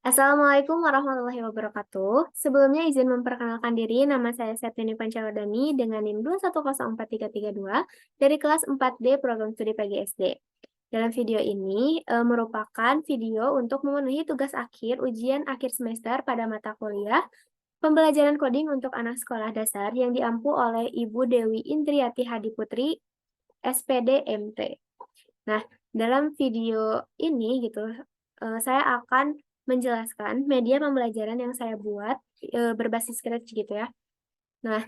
Assalamualaikum warahmatullahi wabarakatuh. Sebelumnya izin memperkenalkan diri, nama saya Septiani Pancalodani dengan NIM 2104332 dari kelas 4D Program Studi PGSD. Dalam video ini merupakan video untuk memenuhi tugas akhir ujian akhir semester pada mata kuliah pembelajaran coding untuk anak sekolah dasar yang diampu oleh Ibu Dewi Indriati Hadiputri, SPD MT. Nah, dalam video ini gitu, saya akan menjelaskan media pembelajaran yang saya buat, berbasis Scratch gitu ya. Nah,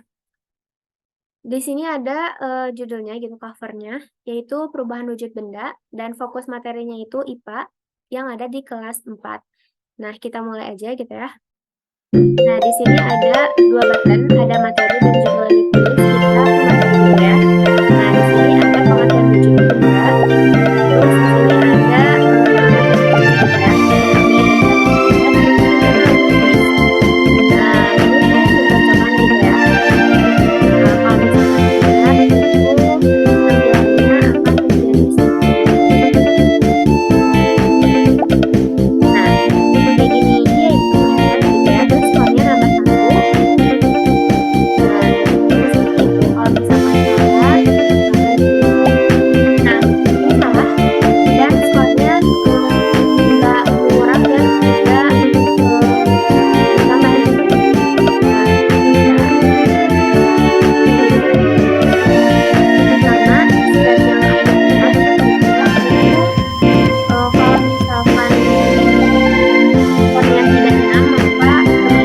di sini ada, judulnya gitu, cover-nya, yaitu perubahan wujud benda dan fokus materinya itu IPA yang ada di kelas 4. Nah, kita mulai aja gitu ya. Nah, di sini ada 2 button, ada materi dan juga lagi kuis. Kita ke materi dulu ya. Nah, di sini ada pengertian wujud benda. Terus di sini ada materi ya, PHP dan KTP. Dan lagi kuis. Nah, ini saya membacakan gitu ya. Nah, kalau misalkan dilihat itu tampilannya akan menjadi seperti nah, kayak gini dia itu head gitu ya, terus skornya nambah 1. Nah, seperti itu. Kalau misalkan salah, akan nah, ini salah dan skornya nggak mengurangi dan tidak tambahan juga. Nah, bisa karena spread yang aku buat gitu ya, itu kalau misalkan skornya tidak 6, maka teman-teman tidak masuk ya.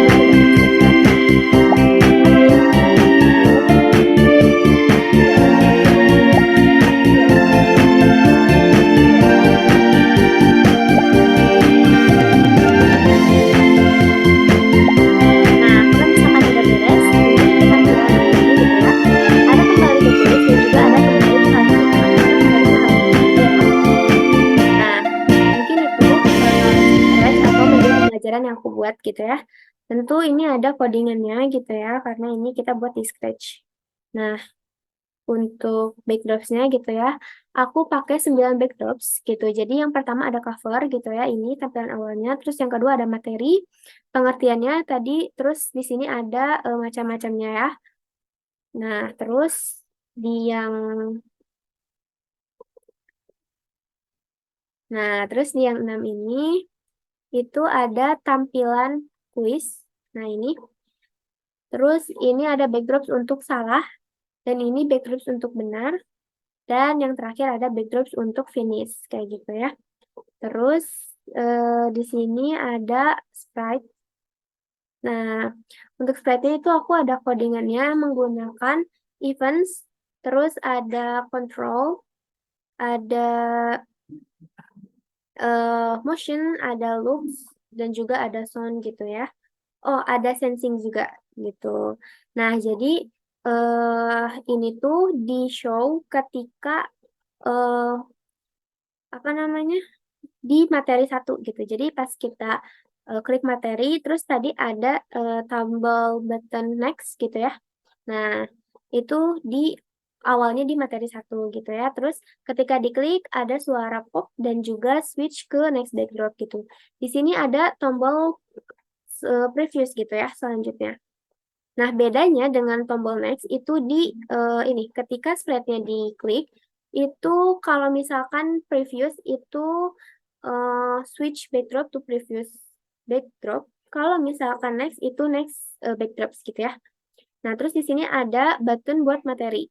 Nah, kalau misalkan udah beres, ini tampilan ini gitu ya. Ada kembali ke kuis dan juga ada kembali ke halaman Nah, mungkin itu Scratch atau media pembelajaran yang aku buat gitu ya. Tentu ini ada codingannya gitu ya, karena ini kita buat di Scratch. Nah, untuk backdrops-nya gitu ya, aku pakai 9 backdrops gitu. Jadi yang pertama ada cover gitu ya, ini tampilan awalnya. Terus yang kedua ada materi, pengertiannya tadi. Terus di sini ada macam-macamnya ya. Nah, terus di yang di yang 6 ini itu ada tampilan kuis. Nah, ini. Terus ini ada backdrops untuk salah dan ini backdrops untuk benar. Dan yang terakhir ada backdrops untuk finish kayak gitu ya. Terus di sini ada sprite. Nah, untuk sprite-nya itu aku ada codingannya menggunakan events, terus ada control, ada motion, ada loops, dan juga ada sound gitu ya. Oh, ada sensing juga gitu. Nah, jadi ini tuh di-show ketika apa namanya? Di materi 1 gitu. Jadi pas kita klik materi, terus tadi ada tombol button next gitu ya. Nah, itu di awalnya di materi 1 gitu ya. Terus ketika diklik ada suara pop dan juga switch ke next backdrop gitu. Di sini ada tombol previous gitu ya selanjutnya. Nah, bedanya dengan tombol next itu di ini ketika sprite-nya diklik itu kalau misalkan previous itu switch backdrop to previous backdrop. Kalau misalkan next itu next backdrops gitu ya. Nah, terus di sini ada button buat materi.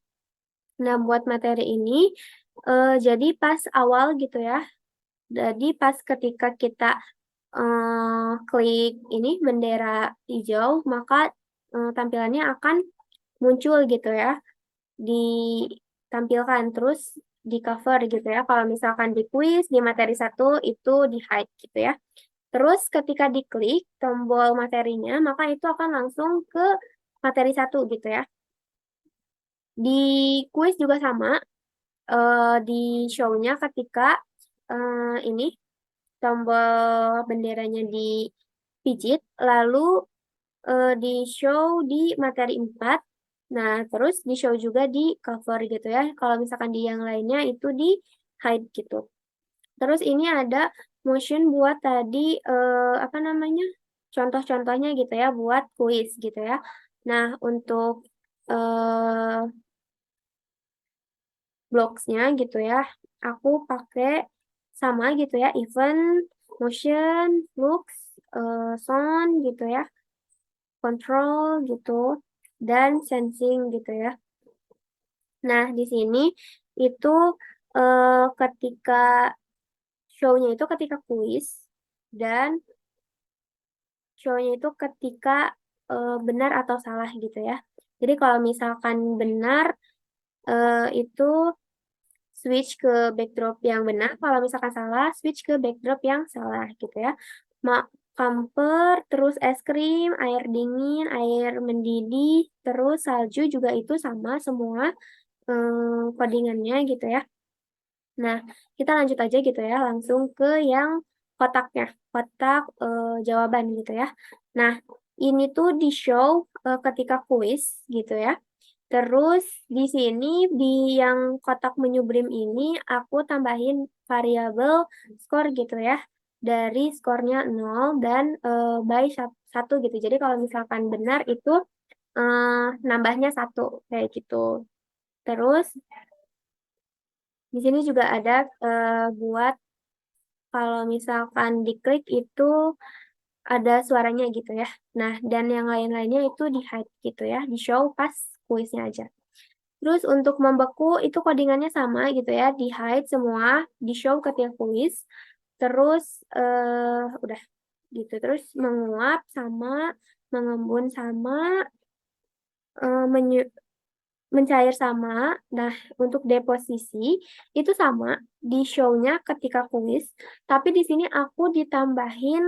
Nah, buat materi ini jadi pas awal gitu ya. Jadi pas ketika kita klik ini bendera hijau, maka tampilannya akan muncul gitu ya, ditampilkan terus di cover gitu ya. Kalau misalkan di kuis di materi 1 itu di hide gitu ya. Terus ketika diklik tombol materinya, maka itu akan langsung ke materi 1 gitu ya. Di kuis juga sama, di show-nya ketika ini tombol benderanya dipijit, lalu di show di materi 4. Nah, terus di show juga di cover gitu ya. Kalau misalkan di yang lainnya itu di hide gitu. Terus ini ada motion buat tadi, apa namanya, contoh-contohnya gitu ya, buat kuis gitu ya. Nah, untuk, blocks-nya gitu ya, aku pakai sama gitu ya, event, motion, flux, sound gitu ya, control gitu, dan sensing gitu ya. Nah, di sini itu, ketika show-nya itu ketika kuis, dan show-nya itu ketika, benar atau salah gitu ya. Jadi kalau misalkan benar, itu switch ke backdrop yang benar, kalau misalkan salah, switch ke backdrop yang salah gitu ya. Kamper, terus es krim, air dingin, air mendidih, terus salju juga itu sama semua, codingannya gitu ya. Nah, kita lanjut aja gitu ya, langsung ke yang kotaknya, kotak, jawaban gitu ya. Nah, ini tuh di-show, ketika kuis gitu ya. Terus di sini, di yang kotak menu Brim ini, aku tambahin variabel skor gitu ya, dari skornya 0 dan, by 1 gitu. Jadi kalau misalkan benar itu, nambahnya 1, kayak gitu. Terus di sini juga ada, buat kalau misalkan diklik itu ada suaranya gitu ya. Nah, dan yang lain-lainnya itu di-hide gitu ya, di-show pas kuisnya aja. Terus untuk membeku itu codingannya sama gitu ya, di-hide semua, di-show ketika kuis. Terus, udah gitu. Terus menguap sama, mengembun sama, eee, mencair sama. Nah, untuk deposisi itu sama, di show-nya ketika kuis, tapi di sini aku ditambahin,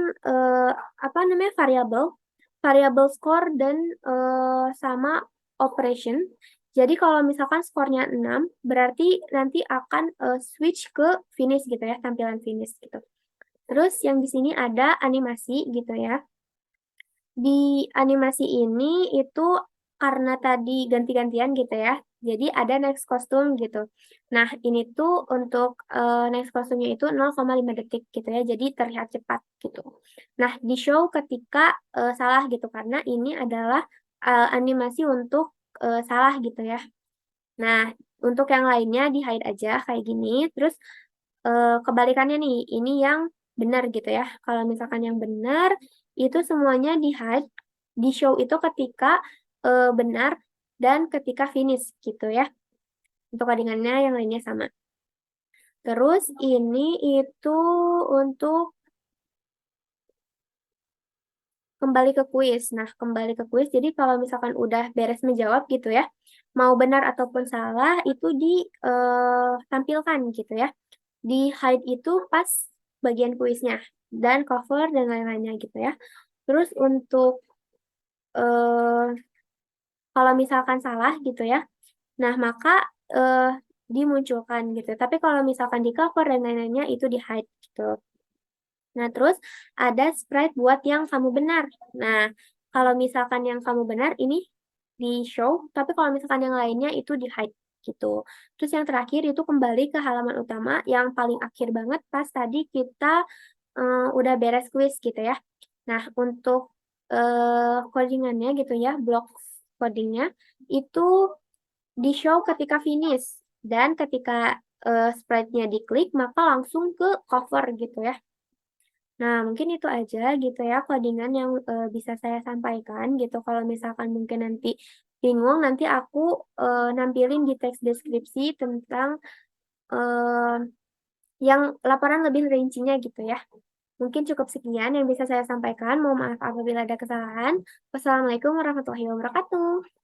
apa namanya, variabel, variabel skor dan, sama operation. Jadi kalau misalkan skornya 6, berarti nanti akan, switch ke finish gitu ya, tampilan finish gitu. Terus yang di sini ada animasi gitu ya. Di animasi ini itu karena tadi ganti-gantian gitu ya, jadi ada next costume gitu. Nah, ini tuh untuk, next costume-nya itu 0,5 detik gitu ya, jadi terlihat cepat gitu. Nah, di-show ketika, salah gitu, karena ini adalah, animasi untuk, salah gitu ya. Nah, untuk yang lainnya di-hide aja kayak gini, terus, kebalikannya nih, ini yang benar gitu ya. Kalau misalkan yang benar, itu semuanya di-hide, di-show itu ketika, benar dan ketika finish gitu ya. Untuk codingan-nya yang lainnya sama. Terus ini itu untuk kembali ke kuis. Nah, kembali ke kuis, jadi kalau misalkan udah beres menjawab gitu ya, mau benar ataupun salah itu tampilkan gitu ya. Di-hide itu pas bagian kuisnya, dan cover dan lain-lainnya gitu ya. Terus untuk, eee, kalau misalkan salah gitu ya, nah maka, dimunculkan gitu. Tapi kalau misalkan di-cover dan lain-lainnya itu di-hide gitu. Nah, terus ada sprite buat yang kamu benar. Nah, kalau misalkan yang kamu benar ini di-show, tapi kalau misalkan yang lainnya itu di-hide gitu. Terus yang terakhir itu kembali ke halaman utama yang paling akhir banget pas tadi kita, udah beres kuis gitu ya. Nah, untuk, codingan gitu ya, blok codingnya itu di-show ketika finish dan ketika, sprite-nya diklik maka langsung ke cover gitu ya. Nah, mungkin itu aja gitu ya codingan yang, bisa saya sampaikan gitu. Kalau misalkan mungkin nanti bingung, nanti aku, nampilin di teks deskripsi tentang, eee, yang laporan lebih rincinya gitu ya. Mungkin cukup sekian yang bisa saya sampaikan, mohon maaf apabila ada kesalahan. Wassalamualaikum warahmatullahi wabarakatuh.